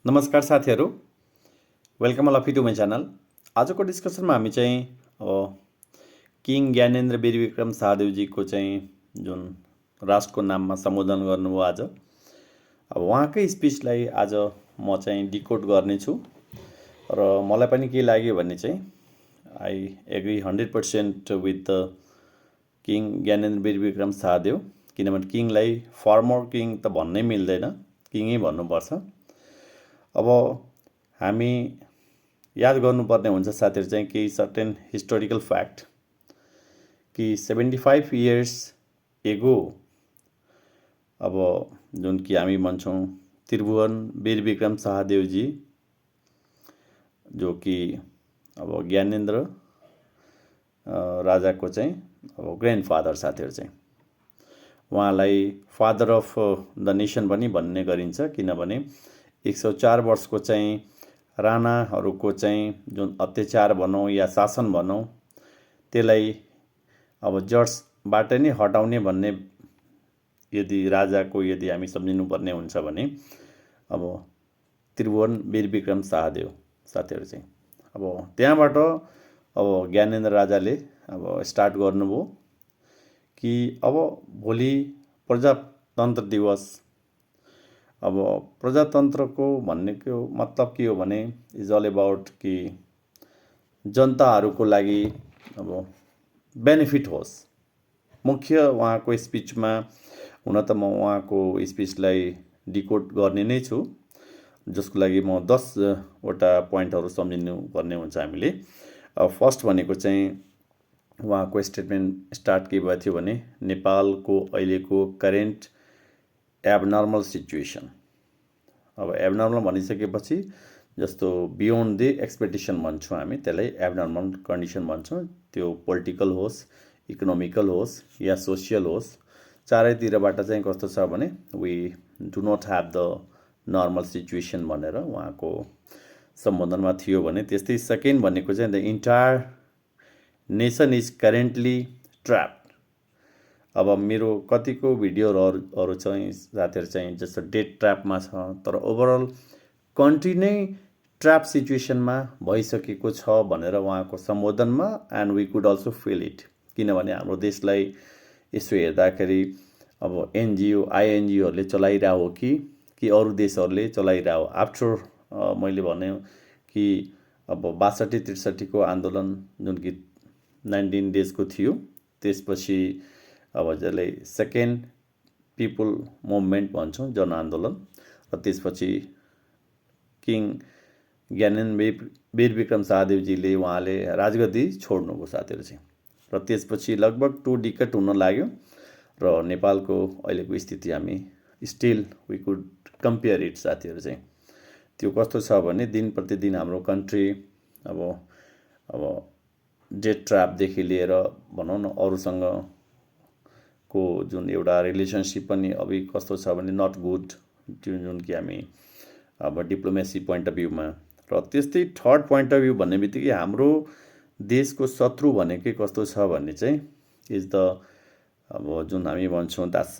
नमस्कार साथीहरू, welcome all of you to my channel. आजको डिस्कसनमा हामी चाहिँ अब किङ ज्ञानेन्द्र वीरविक्रम शाहदेवजीको चाहिँ जुन राष्ट्रको नाममा सम्बोधन गर्नुभयो आज, अब उहाँकै स्पिचलाई आज म चाहिँ डिकोड गर्नेछु। र मलाई पनि के लाग्यो भने चाहिँ I agree 100% with the king Gyanendra Birbikram Shahdev, किनभने किङलाई फर्मर किङ त भन्नै मिल्दैन, किङै भन्नुपर्छ। अब हामी याद गर्नुपर्ने हुन्छ साथीहरू चाहिँ केही सर्टेन हिस्टोरिकल फ्याक्ट कि 75 इयर्स एगो अब जुन कि हामी भन्छौँ त्रिभुवन वीरविक्रम शाहदेवजी, जो कि अब ज्ञानेन्द्र राजाको चाहिँ अब ग्रान्डफादर साथीहरू चाहिँ उहाँलाई फादर अफ द नेसन पनि भन्ने गरिन्छ, किनभने 104 वर्षको चाहिँ राणाहरूको चाहिँ जुन अत्याचार भनौँ या शासन भनौँ त्यसलाई अब जड्सबाट नै हटाउने भन्ने यदि राजाको यदि हामी सम्झिनुपर्ने हुन्छ भने अब त्रिभुवन वीरविक्रम शाहदेव साथीहरू चाहिँ अब त्यहाँबाट अब ज्ञानेन्द्र राजाले अब स्टार्ट गर्नुभयो कि अब भोलि प्रजातन्त्र दिवस। अब प्रजातन्त्रको भन्नेको मतलब के हो भने इज अल अबाउट कि जनताहरूको लागि अब बेनिफिट होस्। मुख्य उहाँको स्पिचमा हुन त म उहाँको स्पिचलाई डिकोड गर्ने नै छु, जसको लागि म 10वटा पोइन्टहरू सम्झिनु पर्ने हुन्छ हामीले। फर्स्ट भनेको चाहिँ उहाँको स्टेटमेन्ट स्टार्ट के भएको थियो भने नेपालको अहिलेको करेन्ट एबनर्मल सिचुएसन। अब एबनर्मल भनिसकेपछि जस्तो बियोन्ड द एक्सपेक्टेसन भन्छौँ हामी, त्यसलाई एबनर्मल कन्डिसन भन्छौँ। त्यो पोलिटिकल होस्, इकोनोमिकल होस् या सोसियल होस्, चारैतिरबाट चाहिँ कस्तो छ भने we do not have the normal situation भनेर उहाँको सम्बोधनमा थियो भने। त्यस्तै सेकेन्ड भनेको चाहिँ the entire nation is currently trapped. अब मेरो कतिको भिडियोहरू चाहिँ साथीहरू चाहिँ जस्तो डेट ट्र्यापमा छ, तर ओभरअल कन्ट्री नै ट्र्याप सिचुएसनमा भइसकेको छ भनेर उहाँको सम्बोधनमा and we could also feel it. किनभने हाम्रो देशलाई यसो हेर्दाखेरि अब एनजिओ आइएनजिओहरूले चलाइरहेको हो कि अरू देशहरूले चलाइरहेको हो। आफ्टर मैले भने कि अब 62-63 को आन्दोलन जुन कि 19 डेजको थियो, त्यसपछि अब जसलाई सेकेन्ड पिपुल मुभमेन्ट भन्छौँ, जनआन्दोलन, र त्यसपछि किङ ज्ञानेन्द्र वीरविक्रम शाहदेवजीले उहाँले राजगद्दी छोड्नुभयो साथीहरू चाहिँ। र त्यसपछि लगभग 2 डिकेड हुन लाग्यो र नेपालको अहिलेको स्थिति हामी still we could compare it साथीहरू चाहिँ। त्यो कस्तो छ भने दिन प्रतिदिन हाम्रो कन्ट्री अब डेट ट्र्यापदेखि लिएर भनौँ न अरूसँग को जुन एउटा रिलेसनसिप पनि अब कस्तो छ भने नट गुड, जुन कि हामी अब डिप्लोमेसी पोइन्ट अफ भ्यूमा। र त्यस्तै थर्ड पोइन्ट अफ भ्यू भन्ने बित्तिकै हाम्रो देशको शत्रु भनेकै कस्तो छ भने चाहिँ इज द अब जुन हामी भन्छौँ द्याट्स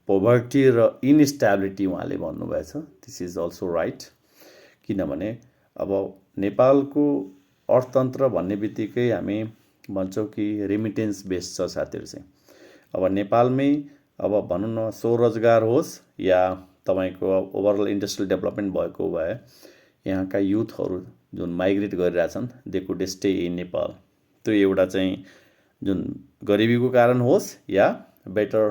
पोभर्टी र इनस्टेबिलिटी उहाँले भन्नुभएछ। दिस इज अल्सो राइट, किनभने अब नेपालको अर्थतन्त्र भन्ने बित्तिकै हामी भन्छौँ कि रेमिटेन्स बेस्ड छ साथीहरू चाहिँ। अब नेपालमै अब भनौँ न स्वरोजगार होस् या तपाईँको ओभरअल इन्डस्ट्रियल डेभलपमेन्ट भएको भए यहाँका युथहरू जुन माइग्रेट गरिरहेछन् they could stay in Nepal. त्यो एउटा चाहिँ जुन गरिबीको कारण होस् या बेटर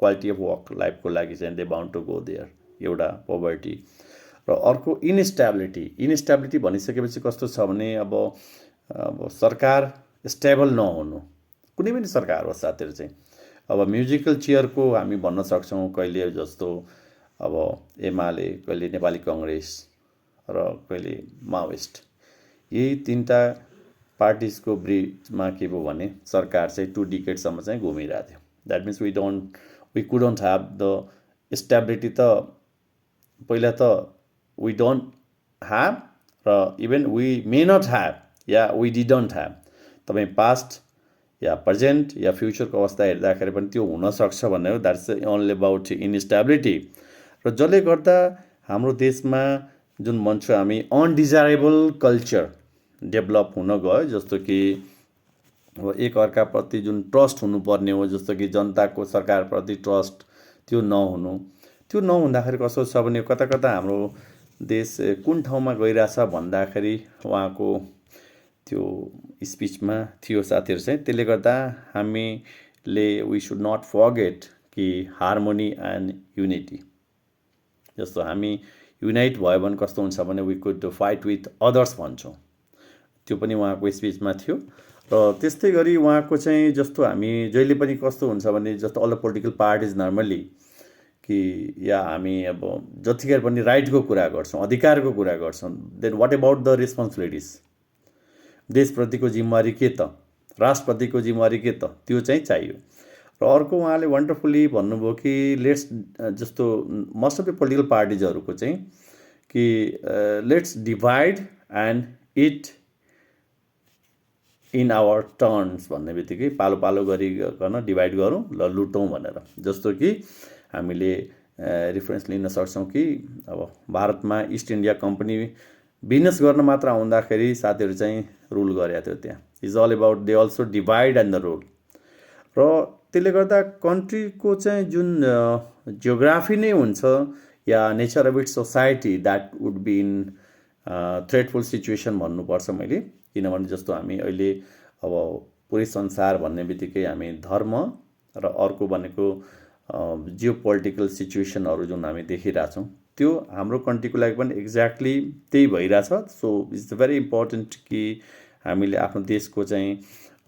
क्वालिटी अफ वर्क लाइफको लागि चाहिँ they bound to go there, एउटा पोभर्टी। र अर्को इनस्टेबिलिटी भनिसकेपछि कस्तो छ भने अब सरकार स्टेबल नहुनु, कुनै पनि सरकार होस् साथीहरू चाहिँ। अब म्युजिकल चेयरको हामी भन्न सक्छौँ कहिले जस्तो अब एमाले, कहिले नेपाली कङ्ग्रेस र कहिले माओइस्ट, यही 3टा पार्टिजको ब्रिजमा के भयो भने सरकार चाहिँ 2 डिकेडसम्म चाहिँ घुमिरहेको थियो। That means we couldn't have the stability. त पहिला त वी डोन्ट ह्याभ र even we may not have या वी डिडन्ट ह्याभ। तपाईँ पास्ट या प्रेजेन्ट या फ्युचरको अवस्था हेर्दाखेरि पनि त्यो हुनसक्छ भनेर द्याट्स ओन्ली अबाउट इनस्टेबिलिटी। र जसले गर्दा हाम्रो देशमा जुन भन्छौँ हामी अनडिजायरेबल कल्चर डेभलप हुन गयो, जस्तो कि अब एकअर्काप्रति जुन ट्रस्ट हुनुपर्ने हो, जस्तो कि जनताको सरकारप्रति ट्रस्ट त्यो नहुनु, त्यो नहुँदाखेरि कस्तो छ भने कता कता हाम्रो देश कुन ठाउँमा गइरहेछ भन्दाखेरि उहाँको त्यो स्पिचमा थियो साथीहरू चाहिँ। त्यसले गर्दा हामीले वी सुड नट फर्गेट कि हार्मोनी एन्ड युनिटी, जस्तो हामी युनाइट भयो भने कस्तो हुन्छ भने we could fight with others भन्छौँ, त्यो पनि उहाँको स्पिचमा थियो। र त्यस्तै गरी उहाँको चाहिँ जस्तो हामी जहिले पनि कस्तो हुन्छ भने जस्तो all the political parties normally कि या हामी अब जतिखेर पनि राइटको कुरा गर्छौँ, अधिकारको कुरा गर्छौँ, then what about the responsibilities, देशप्रतिको जिम्मेवारी के त, राष्ट्रप्रतिको जिम्मेवारी के त, त्यो चाहिँ चाहियो। र अर्को उहाँले वन्डरफुल्ली भन्नुभयो कि लेट्स जस्तो मोस्ट अफ द पोलिटिकल पार्टिजहरूको चाहिँ कि let's divide and it in our turns भन्ने बित्तिकै पालो पालो गरिकन डिभाइड गरौँ ल लुटौँ भनेर। जस्तो कि हामीले रिफरेन्स लिन सक्छौँ कि अब भारतमा इस्ट इन्डिया कम्पनी बिजनेस गर्न मात्र आउँदाखेरि साथीहरू चाहिँ रुल गरेको थियो त्यहाँ। Is all about they also divide and the rule. र त्यसले गर्दा कन्ट्रीको चाहिँ जुन जियोग्राफी नै हुन्छ या nature of its society that would be in threatful situation भन्नुपर्छ मैले। किनभने जस्तो हामी अहिले अब पुरै संसार भन्ने बित्तिकै हामी धर्म र अर्को भनेको जियो पोलिटिकल सिचुएसनहरू जुन हामी देखिरहेछौँ त्यो हाम्रो कन्ट्रीको लागि पनि एक्ज्याक्टली त्यही भइरहेछ। सो इट्स भेरी इम्पोर्टेन्ट कि हामीले आफ्नो देशको चाहिँ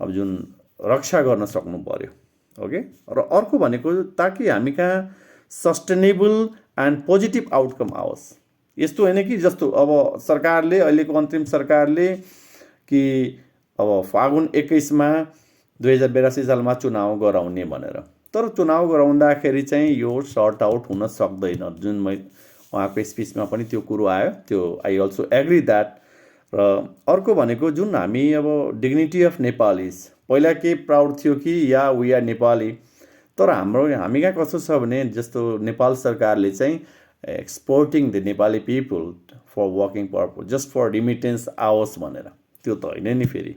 अब जुन रक्षा गर्न सक्नु पर्यो। ओके, र अर्को भनेको ताकि हामी कहाँ सस्टेनेबल एन्ड पोजिटिभ आउटकम आओस्। यस्तो होइन कि जस्तो अब सरकारले अहिलेको अन्तरिम सरकारले कि अब फागुन 21मा 2082 सालमा चुनाव गराउने भनेर, तर चुनाव गराउँदाखेरि चाहिँ यो सर्ट आउट हुन सक्दैन। जुन उहाँको स्पिचमा पनि त्यो कुरो आयो, त्यो आई अल्सो एग्री द्याट। र अर्को भनेको जुन हामी अब डिग्निटी अफ नेपालिज पहिला के प्राउड थियो कि या वी आर नेपाली, तर हामी कहाँ कस्तो छ भने जस्तो नेपाल सरकारले चाहिँ exporting the Nepali people for working purpose just for remittance आओस् भनेर, त्यो त होइन नि फेरि।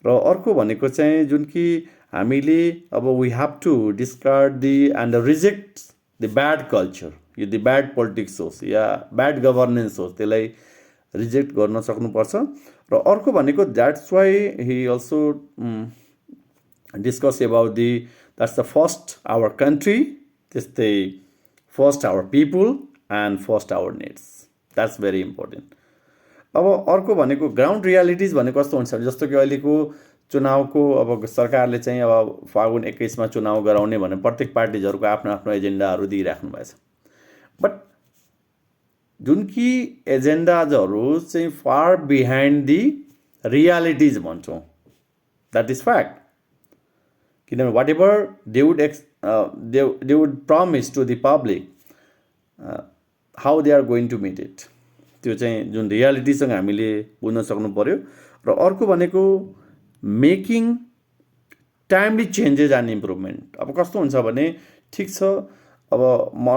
र अर्को भनेको चाहिँ जुन कि हामीले अब we have to discard the and reject the bad culture, यो द ब्याड पोलिटिक्स होस् या ब्याड गभर्नेन्स होस्, त्यसलाई रिजेक्ट गर्न सक्नुपर्छ। र अर्को भनेको that's why he also discuss about the that's the first our country, त्यस्तै first our people and first our needs, that's very important. अब अर्को भनेको ग्राउन्ड रियालिटिज भनेको कस्तो हुन्छ जस्तो कि अहिलेको चुनावको अब सरकारले चाहिँ अब फागुन 21मा चुनाव गराउने भने प्रत्येक पार्टिजहरूको आफ्नो आफ्नो एजेन्डाहरू दिइराख्नु भएको छ। बट जुन कि एजेन्डाजहरू चाहिँ फार बिहाइन्ड दि रियालिटिज भन्छौँ, द्याट इज फ्याक्ट। किनभने whatever they would promise to the public how they are going to meet it, त्यो चाहिँ जुन रियालिटीसँग हामीले बुझ्न सक्नु पर्यो। र अर्को भनेको making timely changes and improvement. अब कस्तो हुन्छ भने ठिक छ, अब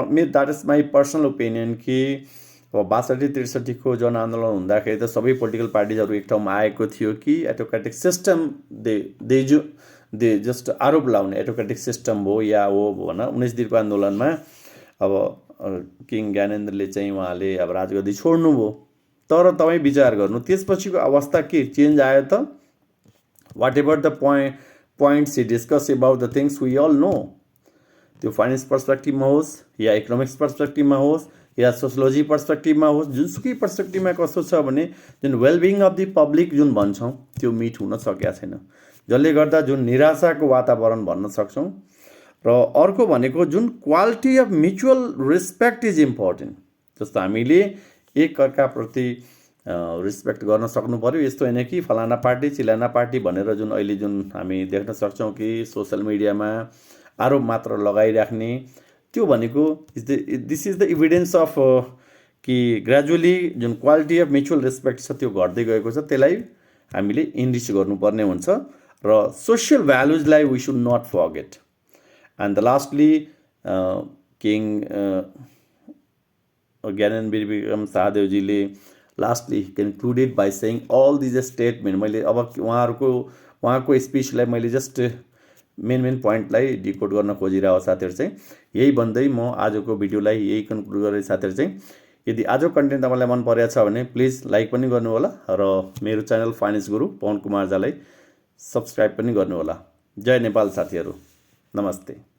मेरो that is my personal opinion कि अब 62-63 जनआन्दोलन हुँदाखेरि त सबै पोलिटिकल पार्टिजहरू एक ठाउँमा आएको थियो कि एटोक्रेटिक सिस्टम दे जस्ट आरोप लाउने एटोक्रेटिक सिस्टम हो या हो भन। 19 दिनको आन्दोलनमा अब किङ ज्ञानेन्द्रले चाहिँ उहाँले अब राजगद्दी छोड्नुभयो, तर तपाईँ विचार गर्नु त्यसपछिको अवस्था के चेन्ज आयो त? Whatever the points he discuss about the things we all know, त्यो फाइनेन्स पर्सपेक्टिभमा होस् या इकोनोमिक्स पर्सपेक्टिभमा होस् या सोसियोलोजी पर्सपेक्टिभमा होस्, जुनसुकै पर्सपेक्टिभमा कस्तो छ भने जुन वेलबिङ अफ दि पब्लिक जुन भन्छौँ त्यो मिट हुन सकेका छैन, जसले गर्दा जुन निराशाको वातावरण भन्न सक्छौँ। र अर्को भनेको जुन quality of mutual respect is important, जस्तो हामीले एकअर्काप्रति रेस्पेक्ट गर्न सक्नु पर्यो। यस्तो होइन कि फलाना पार्टी चिलाना पार्टी भनेर जुन अहिले जुन हामी देख्न सक्छौँ कि सोसियल मिडियामा आरोप मात्र लगाइराख्ने, त्यो भनेको this is the evidence of कि ग्रेजुअली जुन क्वालिटी अफ म्युचुअल रेस्पेक्ट छ त्यो घट्दै गएको छ, त्यसलाई हामीले इन्रिच गर्नुपर्ने हुन्छ। र सोसियल भ्यालुजलाई we should not forget. And the lastly king Gyanendra Bikram शाहदेवजीले lastly concluded by saying all these statement. मैले अब उहाँको स्पिचलाई मैले जस्ट मेन पोइन्टलाई डिकोड गर्न खोजिरहेको साथीहरू चाहिँ यही भन्दै म आजको भिडियोलाई यही कन्क्लुड गरेँ। साथीहरू चाहिँ यदि आजको कन्टेन्ट तपाईँलाई मन परेको छ भने प्लिज लाइक पनि गर्नुहोला र मेरो च्यानल फाइनेन्स गुरु पवन कुमार झालाई सब्सक्राइब पनि गर्नुहोला। जय नेपाल साथीहरू, नमस्ते।